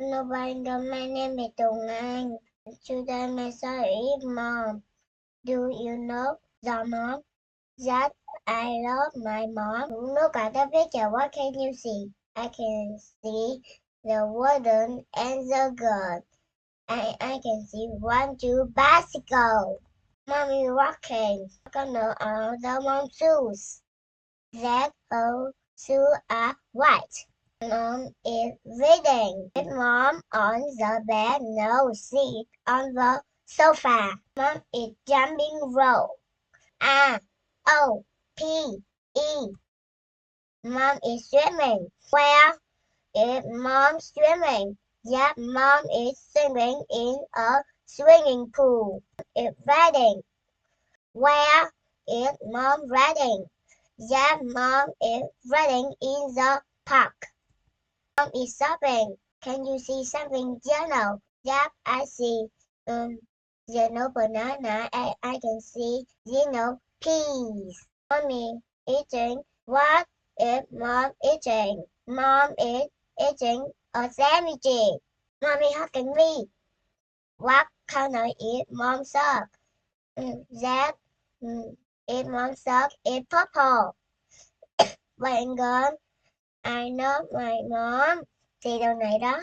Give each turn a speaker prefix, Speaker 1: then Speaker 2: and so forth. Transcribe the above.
Speaker 1: Nobody know my name is Tùng Anh. Today my son is mom. Do you know the mom that I love my mom? Look at the picture. What can you see? I can see the warden and the girl. I can see 1, 2 bicycle. Mommy walking. Gonna on the mom's shoes. That her shoes are white. Mom is reading. Mom on the bed, no seat on the sofa. Mom is jumping rope. R-O-P-E. Mom is swimming. Where is mom swimming? Yeah, mom is swimming in a swimming pool. Is riding. Where is mom riding? Yeah, mom is riding in the park. Mom is shopping. Can you see something yellow? Yep, I see. Yellow banana. I can see yellow peas. Mommy eating. What is mom eating? Mom is eating a sandwich. Mommy hugging me. What color is mom's sock? That is mom's sock is purple. Vậy con, I love my mom. Thì điều này đó